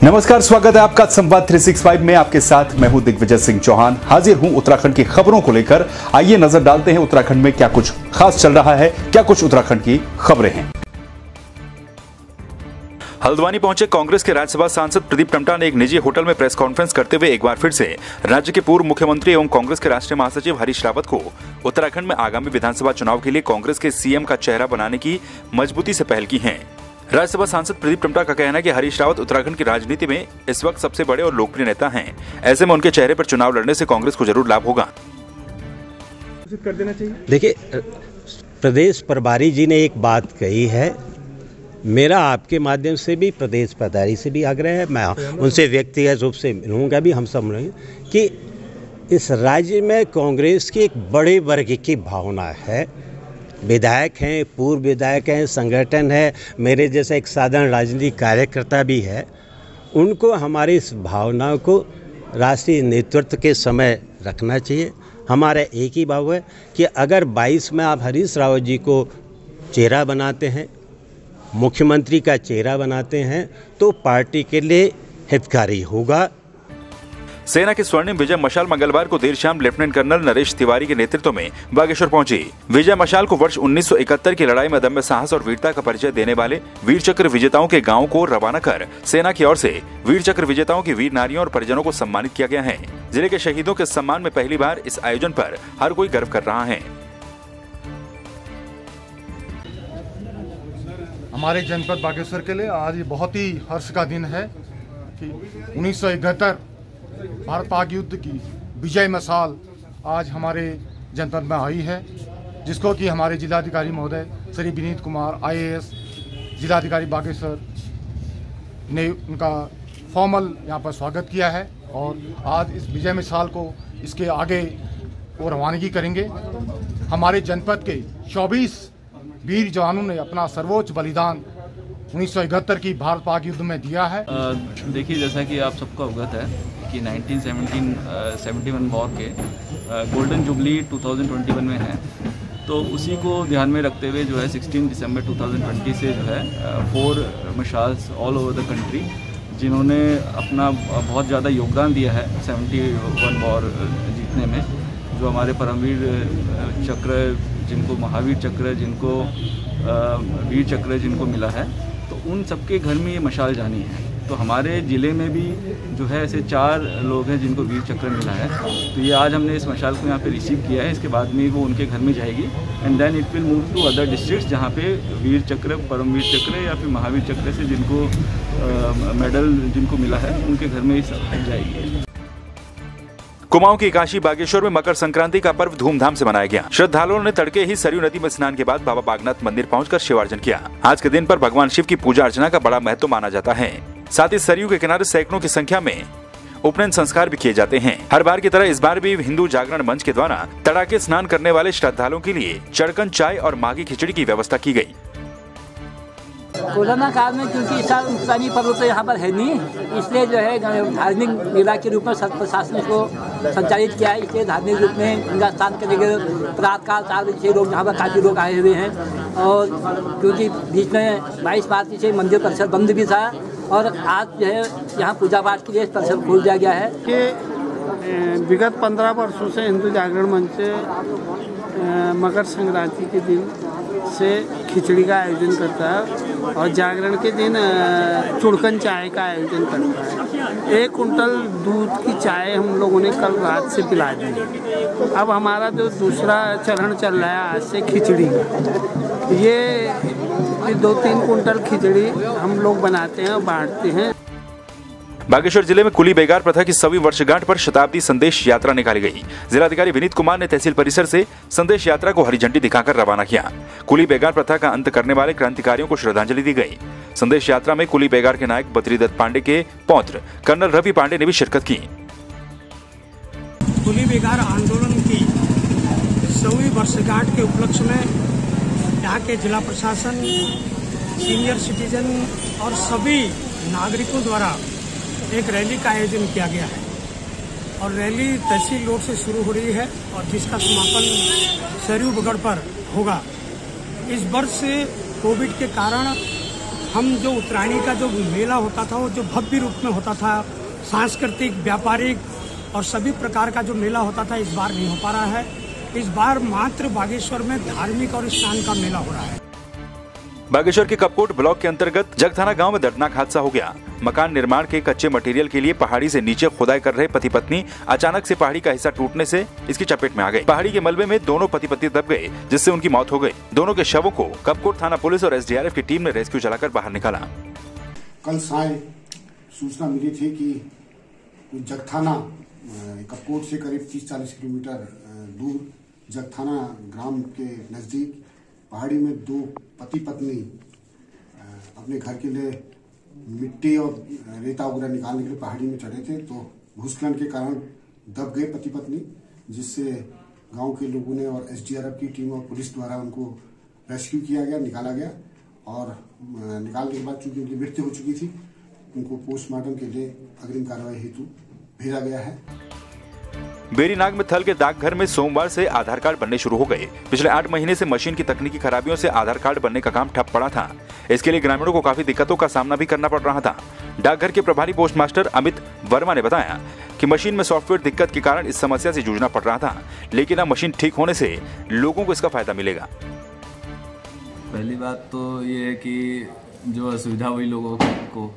नमस्कार, स्वागत है आपका संवाद 365 में। आपके साथ मैं हूं दिग्विजय सिंह चौहान। हाजिर हूं उत्तराखंड की खबरों को लेकर। आइए नजर डालते हैं उत्तराखंड में क्या कुछ खास चल रहा है, क्या कुछ उत्तराखंड की खबरें हैं। हल्द्वानी पहुंचे कांग्रेस के राज्यसभा सांसद प्रदीप टम्टा ने एक निजी होटल में प्रेस कॉन्फ्रेंस करते हुए एक बार फिर से राज्य के पूर्व मुख्यमंत्री एवं कांग्रेस के राष्ट्रीय महासचिव हरीश रावत को उत्तराखंड में आगामी विधानसभा चुनाव के लिए कांग्रेस के सीएम का चेहरा बनाने की मजबूती से पहल की है। राज्यसभा सांसद प्रदीप टम्टा का कहना है कि हरीश रावत उत्तराखंड की राजनीति में इस वक्त सबसे बड़े और लोकप्रिय नेता हैं। ऐसे में उनके चेहरे पर चुनाव लड़ने से कांग्रेस को जरूर लाभ होगा। कर देना चाहिए। देखिए, प्रदेश प्रभारी जी ने एक बात कही है, मेरा आपके माध्यम से भी प्रदेश प्रभारी से भी आग्रह है, मैं उनसे व्यक्तिगत रूप से मिलूंगा भी, हम सब मिलेंगे कि इस राज्य में कांग्रेस की एक बड़े वर्ग की भावना है। विधायक हैं, पूर्व विधायक हैं, संगठन है, मेरे जैसा एक साधारण राजनीतिक कार्यकर्ता भी है। उनको हमारी इस भावना को राष्ट्रीय नेतृत्व के समय रखना चाहिए। हमारा एक ही भाव है कि अगर 22 में आप हरीश रावत जी को चेहरा बनाते हैं, मुख्यमंत्री का चेहरा बनाते हैं, तो पार्टी के लिए हितकारी होगा। सेना की स्वर्णिम विजय मशाल मंगलवार को देर शाम लेफ्टिनेंट कर्नल नरेश तिवारी के नेतृत्व में बागेश्वर पहुंची। विजय मशाल को वर्ष 1971 की लड़ाई में अदम्य साहस और वीरता का परिचय देने वाले वीर चक्र विजेताओं के गांव को रवाना कर सेना की ओर से वीर चक्र विजेताओं की वीर नारियों और परिजनों को सम्मानित किया गया है। जिले के शहीदों के सम्मान में पहली बार इस आयोजन पर हर कोई गर्व कर रहा है। हमारे जनपद बागेश्वर के लिए आज ये बहुत ही हर्ष का दिन है कि 1971 भारत पाक युद्ध की विजय मशाल आज हमारे जनपद में आई है, जिसको कि हमारे जिलाधिकारी महोदय श्री विनीत कुमार IAS जिलाधिकारी बागेश्वर ने उनका फॉर्मल यहाँ पर स्वागत किया है। और आज इस विजय मशाल को इसके आगे वो रवानगी करेंगे। हमारे जनपद के 24 वीर जवानों ने अपना सर्वोच्च बलिदान 1971 की भारत पाक युद्ध में दिया है। देखिए, जैसा कि आप सबको अवगत है कि 1971 वॉर के गोल्डन जुबली 2021 में है, तो उसी को ध्यान में रखते हुए जो है 16 दिसंबर 2020 से जो है 4 मशाल्स ऑल ओवर द कंट्री, जिन्होंने अपना बहुत ज़्यादा योगदान दिया है 71 वॉर जीतने में, जो हमारे परमवीर चक्र, जिनको महावीर चक्र, जिनको वीर चक्र जिनको मिला है, तो उन सबके घर में ये मशाल जानी है। तो हमारे ज़िले में भी जो है ऐसे 4 लोग हैं जिनको वीर चक्र मिला है। तो ये आज हमने इस मशाल को यहाँ पे रिसीव किया है। इसके बाद में वो उनके घर में जाएगी and then it will move to other districts, जहाँ पे वीर चक्र, परमवीर चक्र या फिर महावीर चक्र से जिनको मेडल जिनको मिला है, उनके घर में ही जाएगी। कुमाऊं की काशी बागेश्वर में मकर संक्रांति का पर्व धूमधाम से मनाया गया। श्रद्धालुओं ने तड़के ही सरयू नदी में स्नान के बाद बाबा बागनाथ मंदिर पहुंचकर शिवार्चन किया। आज के दिन पर भगवान शिव की पूजा अर्चना का बड़ा महत्व माना जाता है। साथ ही सरयू के किनारे सैकड़ों की संख्या में उपनयन संस्कार भी किए जाते हैं। हर बार की तरह इस बार भी हिंदू जागरण मंच के द्वारा तड़ाके स्नान करने वाले श्रद्धालुओं के लिए चड़कन चाय और माघी खिचड़ी की व्यवस्था की गई। कोरोना काल में क्योंकि इस साल उत्तरायणी पर्व तो यहाँ पर है नहीं, इसलिए जो है धार्मिक मेला के रूप में प्रशासन को संचालित किया है। इसलिए धार्मिक रूप में गंगा स्नान करने के प्रातःकाल 4 बजे से लोग यहाँ पर काफ़ी लोग आए हुए हैं। और क्योंकि बीच में 22 मार्च से मंदिर परिसर बंद भी था, और आज जो है यहाँ पूजा पाठ के लिए परिसर खोल दिया गया है। कि विगत 15 वर्षों से हिंदू जागरण मंच मकर संक्रांति के दिन से खिचड़ी का आयोजन करता है और जागरण के दिन चुड़कन चाय का आयोजन करता है। 1 कुंटल दूध की चाय हम लोगों ने कल रात से पिला दी। अब हमारा जो दूसरा चरण चल रहा है आज से खिचड़ी का, ये 2-3 कुंटल खिचड़ी हम लोग बनाते हैं और बांटते हैं। बागेश्वर जिले में कुली बेगार प्रथा की 100वीं वर्षगांठ पर शताब्दी संदेश यात्रा निकाली गई। जिलाधिकारी विनीत कुमार ने तहसील परिसर से संदेश यात्रा को हरी झंडी दिखाकर रवाना किया। कुली बेगार प्रथा का अंत करने वाले क्रांतिकारियों को श्रद्धांजलि दी गई। संदेश यात्रा में कुली बेगार के नायक बद्रीदत्त पांडे के पौत्र कर्नल रवि पांडे ने भी शिरकत की। कुली बेगार आंदोलन की 100वीं वर्षगांठ के उपलक्ष्य में यहाँ के जिला प्रशासन, सीनियर सिटीजन और सभी नागरिकों द्वारा एक रैली का आयोजन किया गया है। और रैली तहसील रोड से शुरू हो रही है और जिसका समापन सरयू बगड़ पर होगा। इस वर्ष से कोविड के कारण हम जो उत्तरायणी का जो मेला होता था वो जो भव्य रूप में होता था, सांस्कृतिक, व्यापारिक और सभी प्रकार का जो मेला होता था, इस बार नहीं हो पा रहा है। इस बार मात्र बागेश्वर में धार्मिक और स्नान का मेला हो रहा है। बागेश्वर के कपकोट ब्लॉक के अंतर्गत जगथाना गांव में दर्दनाक हादसा हो गया। मकान निर्माण के कच्चे मटेरियल के लिए पहाड़ी से नीचे खुदाई कर रहे पति पत्नी अचानक से पहाड़ी का हिस्सा टूटने से इसकी चपेट में आ गए। पहाड़ी के मलबे में दोनों पति पत्नी दब गए, जिससे उनकी मौत हो गई। दोनों के शवों को कपकोट थाना पुलिस और SDRF की टीम ने रेस्क्यू चलाकर बाहर निकाला। कल साय सूचना मिली थी कि जगथाना कपकोट से करीब 30-40 किलोमीटर दूर जगथाना ग्राम के नजदीक पहाड़ी में दो पति पत्नी अपने घर के लिए मिट्टी और रेता वगैरह निकालने के लिए पहाड़ी में चढ़े थे, तो भूस्खलन के कारण दब गए पति पत्नी, जिससे गांव के लोगों ने और SDRF की टीम और पुलिस द्वारा उनको रेस्क्यू किया गया, निकाला गया और निकालने के बाद चूंकि उनकी मृत्यु हो चुकी थी, उनको पोस्टमार्टम के लिए अग्रिम कार्रवाई हेतु भेजा गया है। बेरीनाग में थल के डाकघर में सोमवार से आधार कार्ड बनने शुरू हो गए। पिछले 8 महीने से मशीन की तकनीकी खराबियों से आधार कार्ड बनने का काम ठप पड़ा था। इसके लिए ग्रामीणों को काफी दिक्कतों का सामना भी करना पड़ रहा था। डाकघर के प्रभारी पोस्ट मास्टर अमित वर्मा ने बताया कि मशीन में सॉफ्टवेयर दिक्कत के कारण इस समस्या से जूझना पड़ रहा था, लेकिन अब मशीन ठीक होने से लोगों को इसका फायदा मिलेगा। पहली बात तो ये है कि जो असुविधा हुई लोगों को,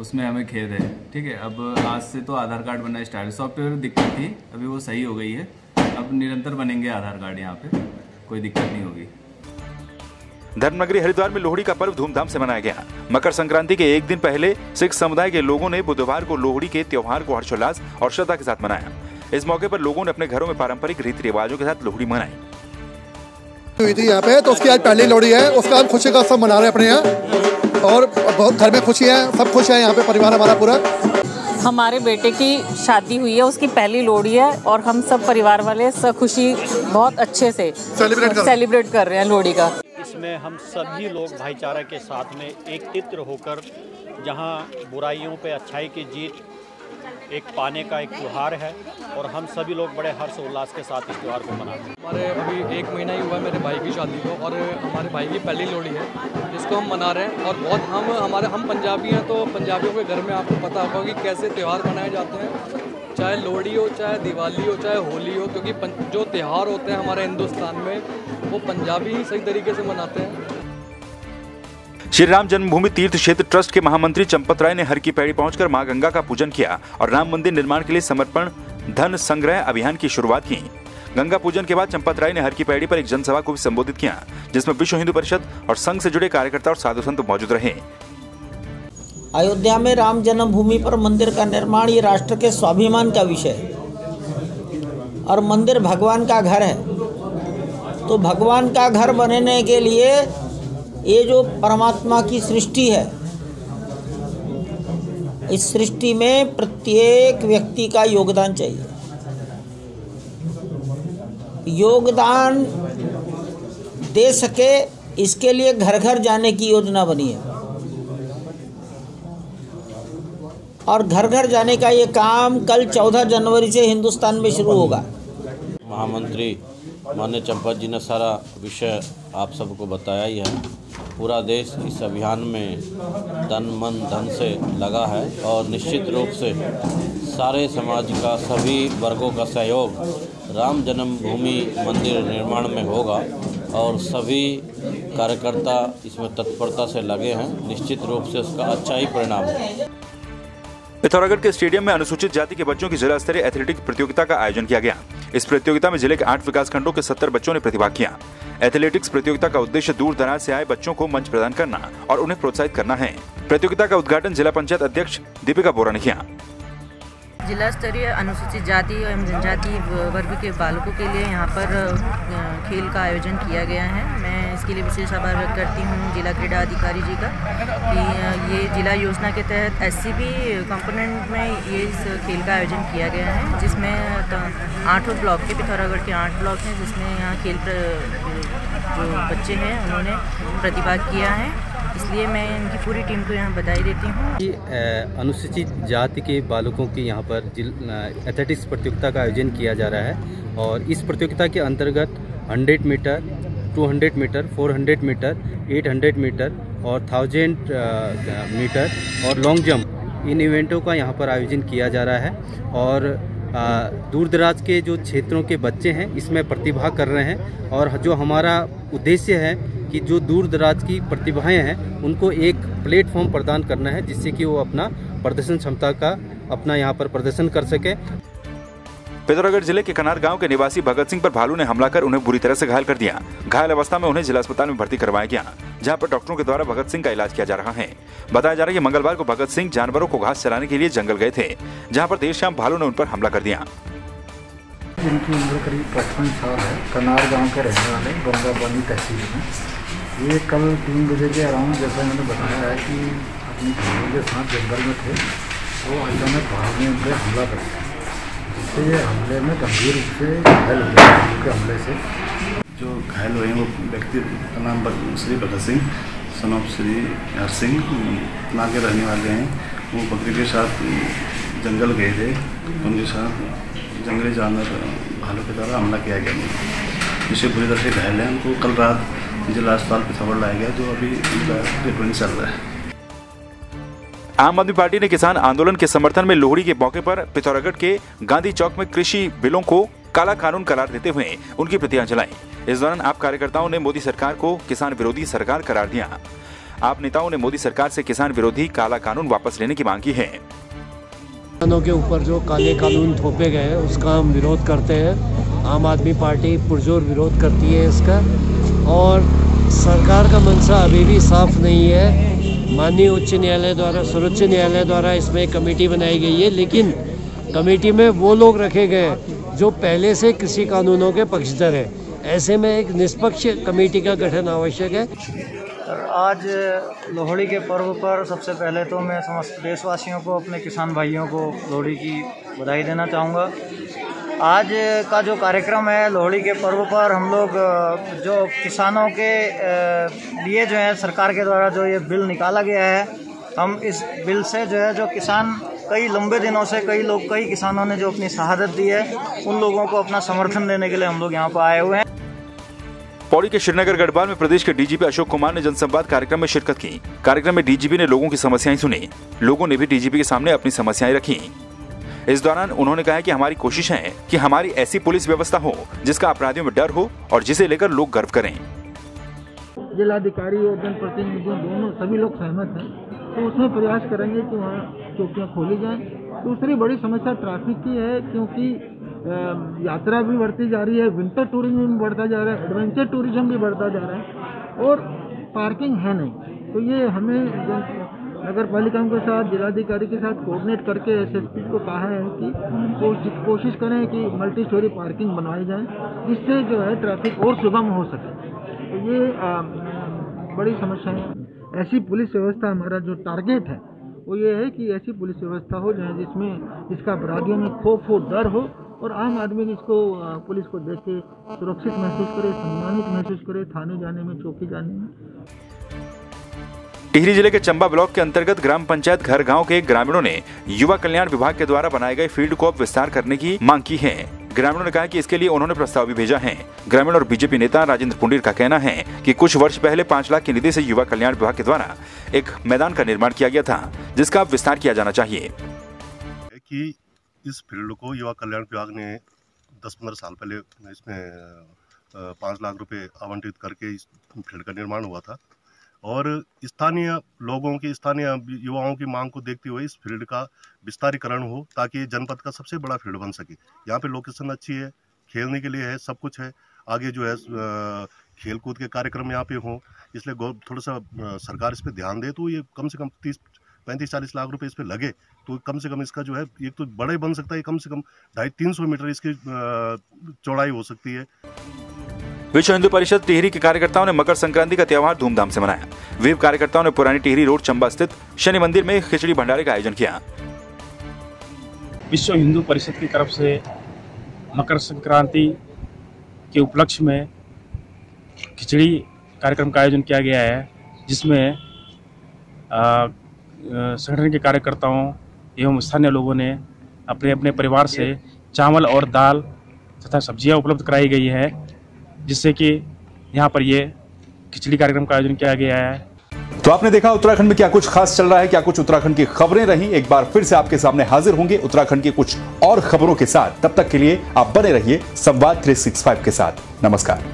उसमें हमें खेद है। ठीक है, अब आज से तो आधार कार्ड बनना स्टार्ट। सॉफ्टवेयर दिक्कत थी, अभी वो सही हो गई है। अब निरंतर बनेंगे आधार कार्ड, यहाँ पे कोई दिक्कत नहीं होगी। धर्मनगरी हरिद्वार में लोहड़ी का पर्व धूमधाम से मनाया गया। मकर संक्रांति के एक दिन पहले सिख समुदाय के लोगों ने बुधवार को लोहड़ी के त्योहार को हर्षोल्लास और श्रद्धा के साथ मनाया। इस मौके पर लोगों ने अपने घरों में पारंपरिक रीति रिवाजों के साथ लोहड़ी मनाई हुई थी यहाँ पे, तो उसकी आज पहली लोहड़ी है। उसका हम खुशी का सब मना रहे हैं अपने यहाँ, और बहुत घर में खुशी है, सब खुश है यहाँ पे, परिवार हमारा पूरा। हमारे बेटे की शादी हुई है, उसकी पहली लोहड़ी है और हम सब परिवार वाले सब खुशी बहुत अच्छे से सेलिब्रेट कर रहे हैं लोहड़ी का। इसमें हम सभी लोग भाईचारा के साथ में एकत्रित होकर, जहाँ बुराइयों पे अच्छाई की जीत एक पाने का एक त्योहार है, और हम सभी लोग बड़े हर्ष उल्लास के साथ इस त्योहार को मनाते हैं। हमारे अभी 1 महीना ही हुआ मेरे भाई की शादी को, और हमारे भाई की पहली लोहड़ी है जिसको हम मना रहे हैं। और बहुत हम पंजाबी हैं, तो पंजाबियों के घर में आपको पता होगा कि कैसे त्यौहार मनाए जाते हैं, चाहे लोहड़ी हो, चाहे दिवाली हो, चाहे होली हो, क्योंकि जो त्यौहार होते हैं हमारे हिंदुस्तान में वो पंजाबी ही सही तरीके से मनाते हैं। श्री राम जन्मभूमि तीर्थ क्षेत्र ट्रस्ट के महामंत्री चंपत राय ने हर की पैड़ी पहुंचकर मां गंगा का पूजन किया और राम मंदिर निर्माण के लिए समर्पण धन संग्रह अभियान की शुरुआत की। गंगा पूजन के बाद चंपत राय ने हर की पैड़ी पर एक जनसभा को भी संबोधित किया, जिसमें विश्व हिंदू परिषद और संघ से जुड़े कार्यकर्ता और साधु संत मौजूद रहे। अयोध्या में राम जन्मभूमि पर मंदिर का निर्माण ये राष्ट्र के स्वाभिमान का विषय है, और मंदिर भगवान का घर है। तो भगवान का घर बनने के लिए ये जो परमात्मा की सृष्टि है, इस सृष्टि में प्रत्येक व्यक्ति का योगदान चाहिए। योगदान दे सके, इसके लिए घर घर जाने की योजना बनी है, और घर घर जाने का ये काम कल 14 जनवरी से हिंदुस्तान में शुरू होगा। महामंत्री माननीय चंपत जी ने सारा विषय आप सबको बताया ही है। पूरा देश इस अभियान में तन मन धन से लगा है, और निश्चित रूप से सारे समाज का, सभी वर्गों का सहयोग राम जन्मभूमि मंदिर निर्माण में होगा, और सभी कार्यकर्ता इसमें तत्परता से लगे हैं। निश्चित रूप से उसका अच्छा ही परिणाम है। पिथौरागढ़ के स्टेडियम में अनुसूचित जाति के बच्चों की जिला स्तरीय एथलेटिक्स प्रतियोगिता का आयोजन किया गया। इस प्रतियोगिता में जिले के 8 विकास खंडों के 70 बच्चों ने प्रतिभाग किया। एथलेटिक्स प्रतियोगिता का उद्देश्य दूर दराज से आए बच्चों को मंच प्रदान करना और उन्हें प्रोत्साहित करना है। प्रतियोगिता का उद्घाटन जिला पंचायत अध्यक्ष दीपिका बोरा ने किया। जिला स्तरीय अनुसूचित जाति एवं जनजाति वर्ग के बालकों के लिए यहाँ पर खेल का आयोजन किया गया है। मैं इसके लिए विशेष आभार व्यक्त करती हूँ जिला क्रीड़ा अधिकारी जी का, कि ये जिला योजना के तहत SCB कंपोनेंट में ये इस खेल का आयोजन किया गया है, जिसमें 8 ब्लॉक के, पिथौरागढ़ के 8 ब्लॉक हैं, जिसमें यहाँ खेल जो बच्चे हैं उन्होंने प्रतिभाग किया है। इसलिए मैं इनकी पूरी टीम को यहाँ बधाई देती हूँ। अनुसूचित जाति के बालकों की यहाँ पर एथलेटिक्स प्रतियोगिता का आयोजन किया जा रहा है, और इस प्रतियोगिता के अंतर्गत 100 मीटर, 200 मीटर, 400 मीटर, 800 मीटर और 1000 मीटर और लॉन्ग जंप, इन इवेंटों का यहाँ पर आयोजन किया जा रहा है। और दूर दराज के जो क्षेत्रों के बच्चे हैं इसमें प्रतिभा कर रहे हैं, और जो हमारा उद्देश्य है कि जो दूर दराज की प्रतिभाएं हैं उनको एक प्लेटफॉर्म प्रदान करना है, जिससे कि वो अपना प्रदर्शन क्षमता का अपना यहाँ पर प्रदर्शन कर सके। पिथौरागढ़ जिले के कनार गांव के निवासी भगत सिंह पर भालू ने हमला कर उन्हें बुरी तरह से घायल कर दिया। घायल अवस्था में उन्हें जिला अस्पताल में भर्ती करवाया गया, जहां पर डॉक्टरों के द्वारा भगत सिंह का इलाज किया जा रहा है। बताया जा रहा है कि मंगलवार को भगत सिंह जानवरों को घास चराने के लिए जंगल गए थे, जहां पर देर शाम भालू ने उन पर हमला कर दिया। जिनकी उम्र करीब 55 साल है, कनार गांव के रहने वाले, गंगाबानी तहसील में। ये कल 3 बजे के अराउंड, जैसा मैंने बताया है कि अपनी घोड़ों के साथ जंगल में थे, तो अचानक भालू ने उन पर हमला कर दिया। इससे ये हमले में गंभीर रूप से घायल हो गए। भालू के हमले से जो घायल हुए हैं वो व्यक्ति का नाम श्री भगत सिंह सन ऑफ श्री हर सिंह कनार के रहने वाले हैं। वो बकरी के साथ जंगल गए थे, उनके साथ जंगली जानवर भालू के द्वारा हमला किया गया, जिससे बुरी तरह से घायल है। उनको कल रात जिला अस्पताल पिथौरागढ़ लाया गया, जो अभी उनका ट्रीटमेंट चल रहा है। आम आदमी पार्टी ने किसान आंदोलन के समर्थन में लोहड़ी के मौके पर पिथौरागढ़ के गांधी चौक में कृषि बिलों को काला कानून करार देते हुए उनकी प्रतियां जलाई। इस दौरान आप कार्यकर्ताओं ने मोदी सरकार को किसान विरोधी सरकार करार दिया। आप नेताओं ने मोदी सरकार से किसान विरोधी काला कानून वापस लेने की मांग की है। किसानों के ऊपर जो काले कानून थोपे गए हैं उसका हम विरोध करते हैं। आम आदमी पार्टी पुरजोर विरोध करती है इसका, और सरकार का मंशा अभी भी साफ नहीं है। माननीय उच्च न्यायालय द्वारा, सर्वोच्च न्यायालय द्वारा इसमें एक कमेटी बनाई गई है, लेकिन कमेटी में वो लोग रखे गए जो पहले से कृषि कानूनों के पक्षधर हैं। ऐसे में एक निष्पक्ष कमेटी का गठन आवश्यक है। आज लोहड़ी के पर्व पर सबसे पहले तो मैं समस्त देशवासियों को, अपने किसान भाइयों को लोहड़ी की बधाई देना चाहूँगा। आज का जो कार्यक्रम है लोहड़ी के पर्व पर, हम लोग जो किसानों के लिए जो है सरकार के द्वारा जो ये बिल निकाला गया है, हम इस बिल से जो है जो किसान कई लंबे दिनों से कई किसानों ने जो अपनी शहादत दी है, उन लोगों को अपना समर्थन देने के लिए हम लोग यहाँ पर आए हुए हैं। पौड़ी के श्रीनगर गढ़वाल में प्रदेश के डीजीपी अशोक कुमार ने जनसंवाद कार्यक्रम में शिरकत की। कार्यक्रम में डीजीपी ने लोगों की समस्याएं सुनी, लोगों ने भी डीजीपी के सामने अपनी समस्याएं रखी। इस दौरान उन्होंने कहा कि हमारी कोशिश है कि हमारी ऐसी पुलिस व्यवस्था हो जिसका अपराधियों में डर हो और जिसे लेकर लोग गर्व करें। जिलाधिकारी और जनप्रतिनिधियों दोनों सभी लोग सहमत हैं, तो उसमें प्रयास करेंगे कि वहाँ चौकियाँ खोली जाएं। दूसरी बड़ी समस्या ट्रैफिक की है, क्योंकि यात्रा भी बढ़ती जा रही है, विंटर टूरिज्म भी बढ़ता जा रहा है, एडवेंचर टूरिज्म भी बढ़ता जा रहा है, और पार्किंग है नहीं। तो ये हमें नगर पालिका के साथ, जिलाधिकारी के साथ कोऑर्डिनेट करके एसएसपी को कहा है कि कोशिश करें कि मल्टी स्टोरी पार्किंग बनवाई जाए, जिससे जो है ट्रैफिक और सुगम हो सके। तो ये बड़ी समस्या है। ऐसी पुलिस व्यवस्था, हमारा जो टारगेट है वो ये है कि ऐसी पुलिस व्यवस्था हो जाए जिसका अपराधियों में खौफ हो, डर हो, और आम आदमी इसको पुलिस को देख के सुरक्षित महसूस करे, सम्मानित महसूस करे, थाने जाने में, चौकी जाने में। टिहरी जिले के चंबा ब्लॉक के अंतर्गत ग्राम पंचायत घर गांव के ग्रामीणों ने युवा कल्याण विभाग के द्वारा बनाए गए फील्ड को अब विस्तार करने की मांग की है। ग्रामीणों ने कहा कि इसके लिए उन्होंने प्रस्ताव भी भेजा है। ग्रामीण और बीजेपी नेता राजेंद्र पुंडीर का कहना है कि कुछ वर्ष पहले 5 लाख की निधि से युवा कल्याण विभाग के द्वारा एक मैदान का निर्माण किया गया था, जिसका अब विस्तार किया जाना चाहिए। कि इस फील्ड को युवा कल्याण विभाग ने 10-15 साल पहले इसमें 5 लाख रुपए आवंटित करके इस फील्ड का निर्माण हुआ था, और स्थानीय लोगों की, स्थानीय युवाओं की मांग को देखते हुए इस फील्ड का विस्तारीकरण हो, ताकि जनपद का सबसे बड़ा फील्ड बन सके। यहाँ पे लोकेशन अच्छी है, खेलने के लिए है, सब कुछ है। आगे जो है खेल कूद के कार्यक्रम यहाँ पे हों, इसलिए थोड़ा सा सरकार इस पर ध्यान दे, तो ये कम से कम 35-40 लाख रुपए इस पर लगे, तो कम से कम इसका जो है एक तो बड़ा ही बन सकता है, कम से कम 250-300 मीटर इसकी चौड़ाई हो सकती है। विश्व हिंदू परिषद टिहरी के कार्यकर्ताओं ने मकर संक्रांति का त्यौहार धूमधाम से मनाया। वीव कार्यकर्ताओं ने पुरानी टिहरी रोड चंबा स्थित शनि मंदिर में खिचड़ी भंडारे का आयोजन किया। विश्व हिंदू परिषद की तरफ से मकर संक्रांति के उपलक्ष्य में खिचड़ी कार्यक्रम का आयोजन किया गया है, जिसमें संगठन के कार्यकर्ताओं एवं स्थानीय लोगों ने अपने अपने परिवार से चावल और दाल तथा सब्जियां उपलब्ध कराई गई है, जिससे कि यहाँ पर ये खिचड़ी कार्यक्रम का आयोजन किया गया है। तो आपने देखा उत्तराखंड में क्या कुछ खास चल रहा है, क्या कुछ उत्तराखंड की खबरें रही। एक बार फिर से आपके सामने हाजिर होंगे उत्तराखंड की कुछ और खबरों के साथ। तब तक के लिए आप बने रहिए संवाद 365 के साथ। नमस्कार।